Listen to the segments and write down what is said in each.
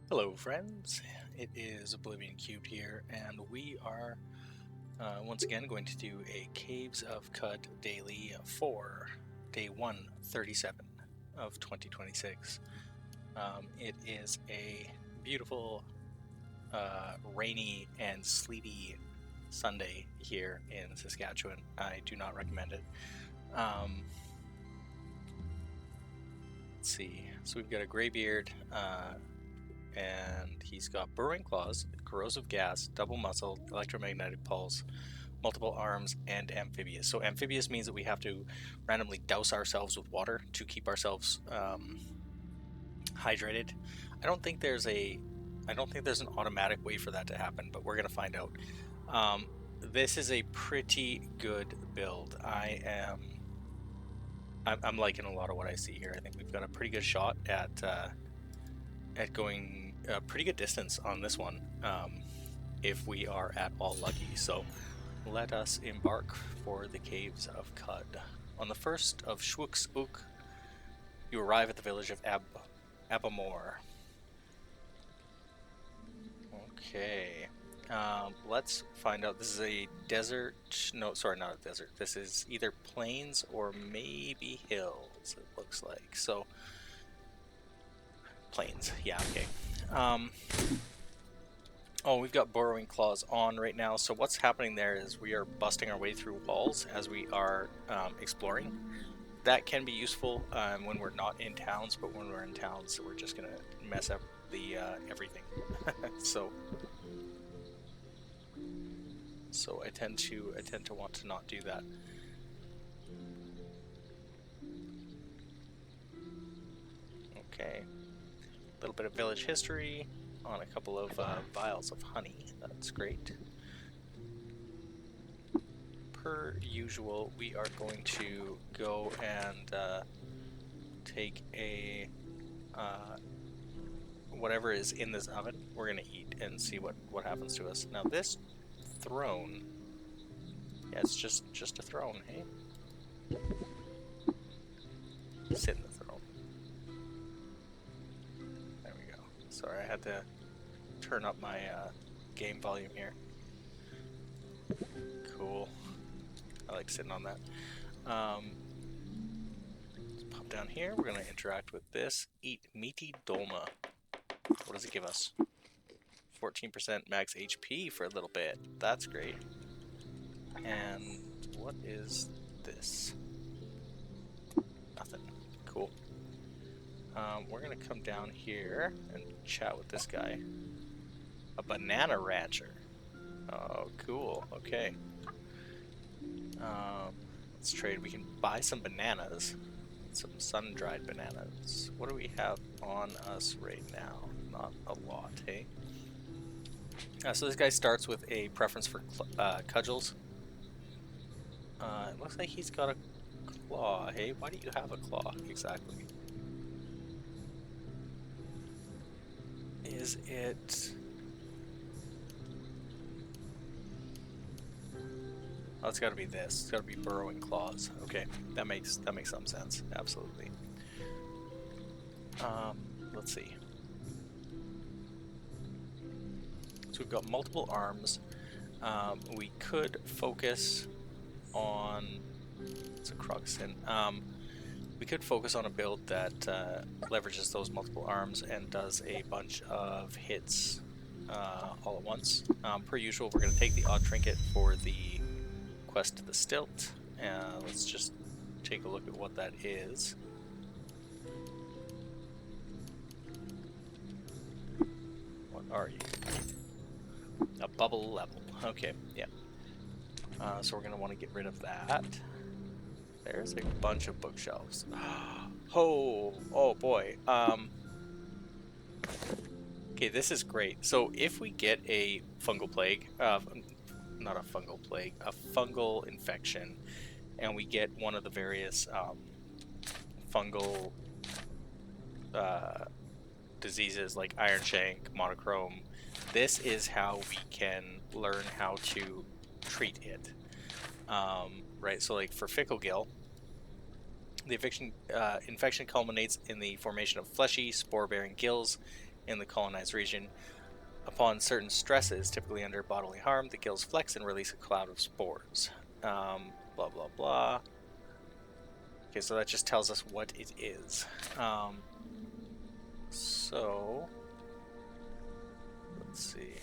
Hello, friends. It is Oblivion Cubed here, and we are once again going to do a Caves of Qud Daily for day 137 of 2026. It is a beautiful, rainy and sleety Sunday here in Saskatchewan. I do not recommend it. Let's see. So we've got a graybeard. And he's got burrowing claws, corrosive gas, double muscle, electromagnetic pulse, multiple arms, and amphibious. So amphibious means that we have to randomly douse ourselves with water to keep ourselves hydrated. I don't think there's an automatic way for that to happen, but we're gonna find out. This is a pretty good build. I'm liking a lot of what I see here. I think we've got a pretty good shot at going a pretty good distance on this one, if we are at all lucky. So let us embark for the Caves of Qud. On the 1st of Shwooks Ook, you arrive at the village of Abamor. Okay, let's find out. This is a desert. No, sorry, not a desert. This is either plains or maybe hills, it looks like. So plains, yeah, okay. Oh, we've got burrowing claws on right now. So what's happening there is we are busting our way through walls as we are exploring. That can be useful when we're not in towns, but when we're in towns, we're just gonna mess up the everything. so I tend to want to not do that. Okay, a little bit of village history on a couple of vials of honey. That's great. Per usual, we are going to go and take a whatever is in this oven. We're gonna eat and see what happens to us. Now this throne, yeah, it's just a throne. Hey, sit in the throne. There we go. Sorry, I had to turn up my game volume here. Cool. I like sitting on that. Let's pop down here. We're going to interact with this. Eat meaty dolma. What does it give us? 14% max HP for a little bit. That's great. And what is this? Nothing. Cool. We're going to come down here and chat with this guy. A banana rancher. Oh, cool. Okay. Let's trade. We can buy some bananas. Some sun-dried bananas. What do we have on us right now? Not a lot, hey? So this guy starts with a preference for cudgels. It looks like he's got a claw, hey? Why do you have a claw, exactly? Is it... Oh, it's got to be this. It's got to be burrowing claws. Okay, that makes some sense. Absolutely. Let's see. So we've got multiple arms. We could focus on. It's a Croxin. We could focus on a build that leverages those multiple arms and does a bunch of hits all at once. Per usual, we're going to take the odd trinket for the Quest to the Stilt. Let's just take a look at what that is. What are you? A bubble level. Okay, yeah. So we're going to want to get rid of that. There's a bunch of bookshelves. Oh boy. Okay, this is great. So if we get a fungal plague, not a fungal plague, a fungal infection, and we get one of the various fungal diseases like iron shank, monochrome, this is how we can learn how to treat it. Right, so like for fickle gill, the infection culminates in the formation of fleshy, spore-bearing gills in the colonized region. Upon certain stresses, typically under bodily harm, the gills flex and release a cloud of spores. Blah, blah, blah. Okay, so that just tells us what it is. So, let's see.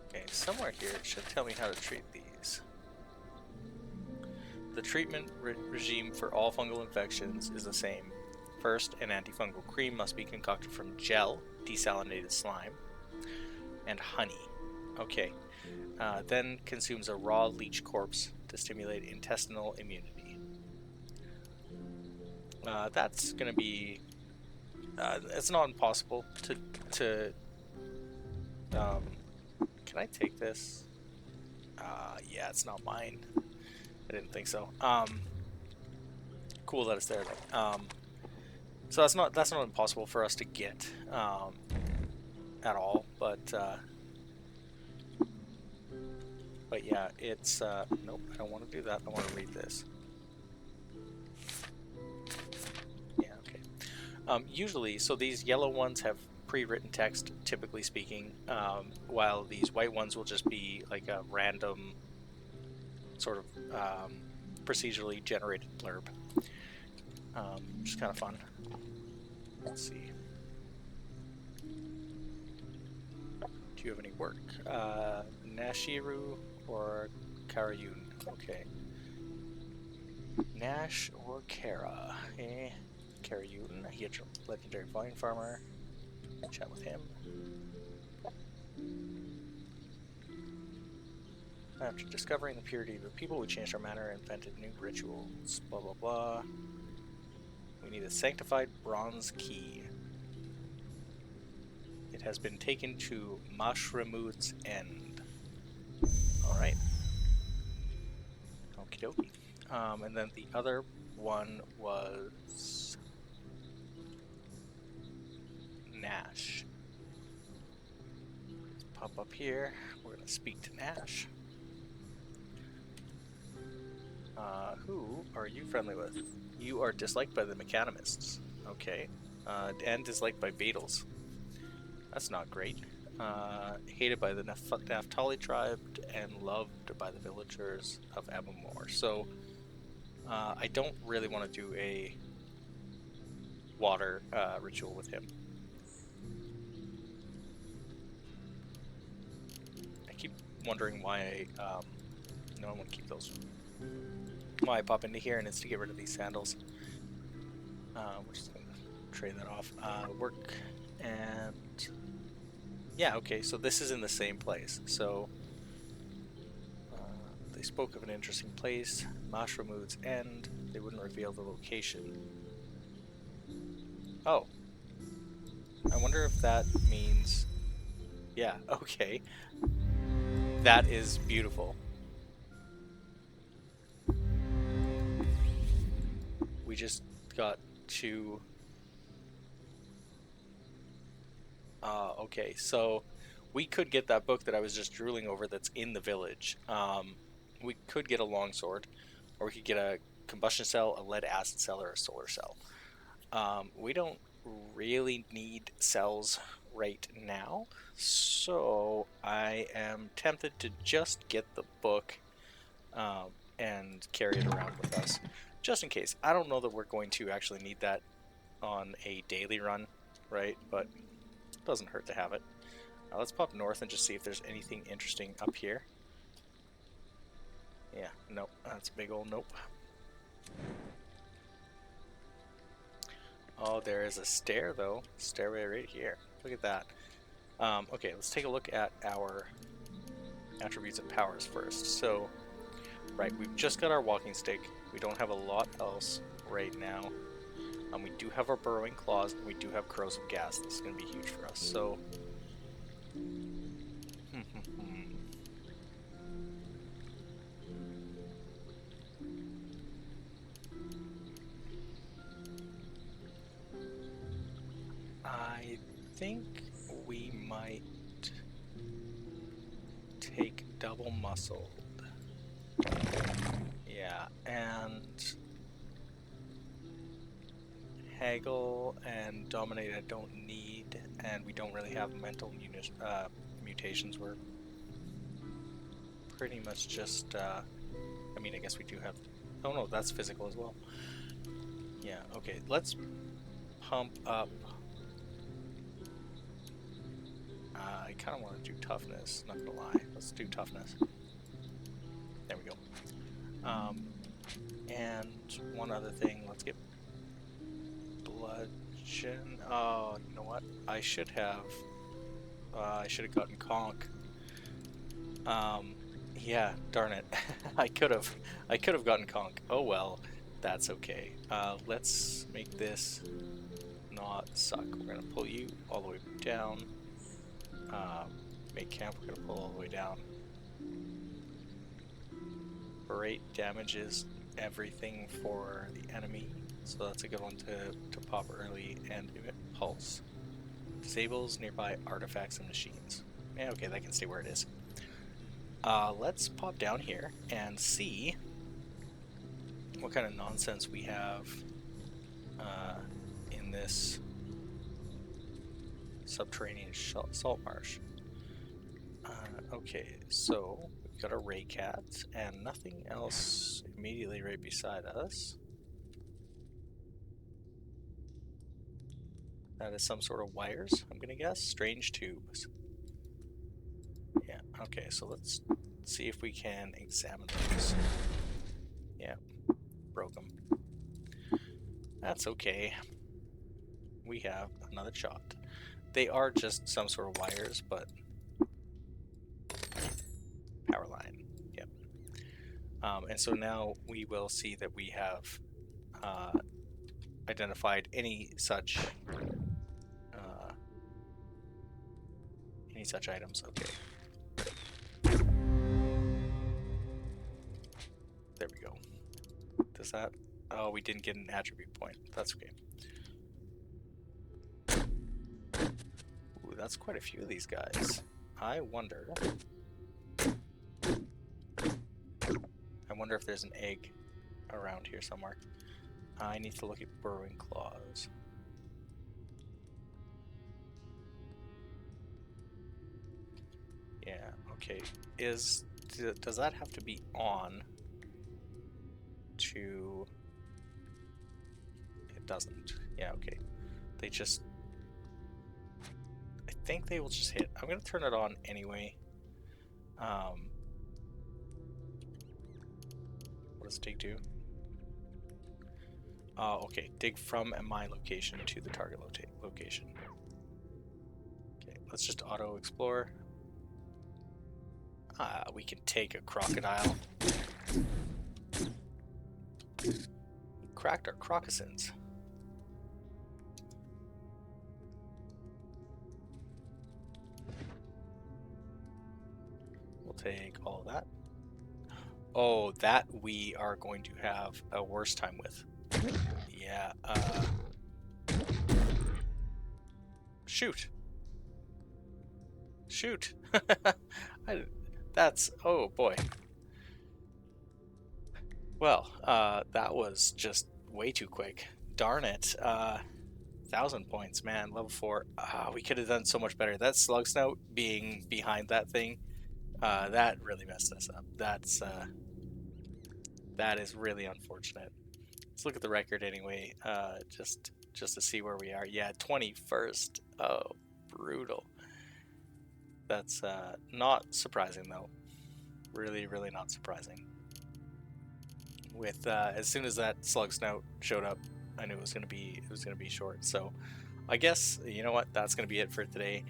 Okay, somewhere here it should tell me how to treat these. The treatment regime for all fungal infections is the same. First, an antifungal cream must be concocted from gel, desalinated slime, and honey. Okay. Then consumes a raw leech corpse to stimulate intestinal immunity. That's going to be... it's not impossible to can I take this? Yeah, it's not mine. I didn't think so. Cool that it's there though. So that's not impossible for us to get at all, but yeah, it's nope, I don't want to do that. I want to read this. Yeah, okay. Usually, so these yellow ones have pre-written text, typically speaking, while these white ones will just be like a random sort of procedurally generated blurb. Which is kind of fun. Let's see. Do you have any work? Nashiru or Karayun? Okay. Nash or Kara? Okay. Karayun. He had a legendary vine farmer. Chat with him. After discovering the purity of the people, we changed our manner and invented new rituals. Blah blah blah. We need a sanctified bronze key. It has been taken to Mashramud's end. Alright. Okie dokie. And then the other one was Nash. Let's pop up here. We're going to speak to Nash. Who are you friendly with? You are disliked by the mechanimists. Okay. And disliked by Beetles. That's not great. Hated by the Naphtali tribe and loved by the villagers of Abamor. So, I don't really want to do a water ritual with him. I keep wondering why no, I want to keep those. Why I pop into here, and it's to get rid of these sandals. We're just going to trade that off. Work and... Yeah, okay, so this is in the same place. So, they spoke of an interesting place, Mashramud's End. They wouldn't reveal the location. Oh. I wonder if that means... Yeah, okay. That is beautiful. We just got to... okay, so we could get that book that I was just drooling over that's in the village. We could get a longsword, or we could get a combustion cell, a lead acid cell, or a solar cell. We don't really need cells right now, so I am tempted to just get the book and carry it around with us, just in case. I don't know that we're going to actually need that on a daily run, right? But it doesn't hurt to have it. Let's pop north and just see if there's anything interesting up here. Yeah, nope. That's a big old nope. Oh, there is a stair, though. Stairway right here. Look at that. Okay, let's take a look at our attributes and powers first. So, right, we've just got our walking stick. We don't have a lot else right now. We do have our burrowing claws, and we do have corrosive gas. This is going to be huge for us. So, I think we might take double muscled. Yeah, and haggle and dominate I don't need, and we don't really have mental mutations. We're pretty much just, I mean, I guess we do have, oh no, that's physical as well. Yeah, okay, let's pump up. I kind of want to do toughness, not gonna lie. Let's do toughness. There we go. And one other thing, let's get bludgeon. Oh, you know what? I should have gotten conk. Yeah, darn it. I could have gotten conk. Oh well, that's okay. Let's make this not suck. We're gonna pull you all the way down. Make camp, we're gonna pull all the way down. Berate damages everything for the enemy, so that's a good one to pop early. And emit pulse. Disables nearby artifacts and machines. Yeah, okay, that can stay where it is. Let's pop down here and see what kind of nonsense we have in this subterranean salt marsh. Okay, so we've got a ray cat and nothing else immediately right beside us. That is some sort of wires, I'm gonna guess. Strange tubes. Yeah, okay, so let's see if we can examine those. Yeah, broke them. That's okay. We have another shot. They are just some sort of wires, but power line. Yep. And so now we will see that we have identified any such items. Okay. There we go. Does that? Oh, we didn't get an attribute point. That's okay. Ooh, that's quite a few of these guys. I wonder if there's an egg around here somewhere. I need to look at burrowing claws. Yeah, okay. Does that have to be on to... It doesn't. Yeah, okay. They just... I think they will just hit. I'm gonna turn it on anyway. What does dig do? Okay, dig from a mine location to the target location. Okay, let's just auto explore. We can take a crocodile. We cracked our crocossins. We'll take all of that. Oh, that we are going to have a worse time with. Yeah, shoot. Shoot. That's, oh boy. Well, that was just way too quick. Darn it. 1,000 points, man. Level 4. We could have done so much better. That slug snout being behind that thing, that really messed us up. That is really unfortunate. Let's look at the record anyway, just to see where we are. Yeah, 21st. Oh, brutal. That's not surprising though. Really, really not surprising. With as soon as that slug snout showed up, I knew it was gonna be short. So I guess you know what, that's gonna be it for today.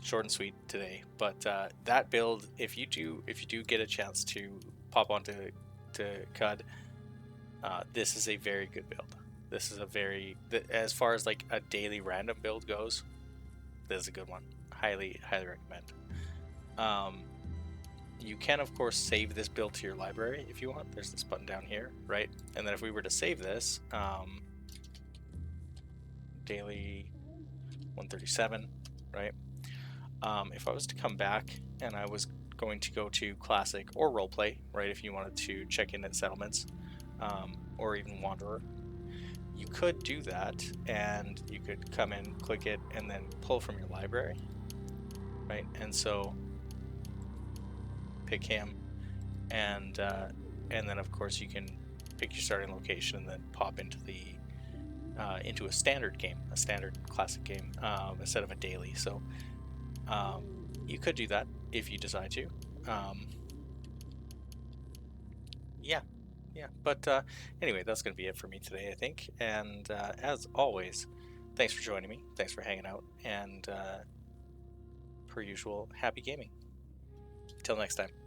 Short and sweet today. But that build, if you do get a chance to pop onto Qud, this is a very good build. This is a very, as far as like a daily random build goes, this is a good one. Highly recommend. You can of course save this build to your library if you want. There's this button down here, right? And then if we were to save this, daily 137, right? If I was to come back and I was going to go to classic or roleplay, right? If you wanted to check in at settlements, or even wanderer, you could do that, and you could come in, click it, and then pull from your library, right? And so pick him, and then of course you can pick your starting location and then pop into a standard game, a standard classic game, instead of a daily. So you could do that if you decide to. Um, yeah, yeah. But anyway, that's going to be it for me today, I think. And as always, thanks for joining me. Thanks for hanging out. And per usual, happy gaming. Till next time.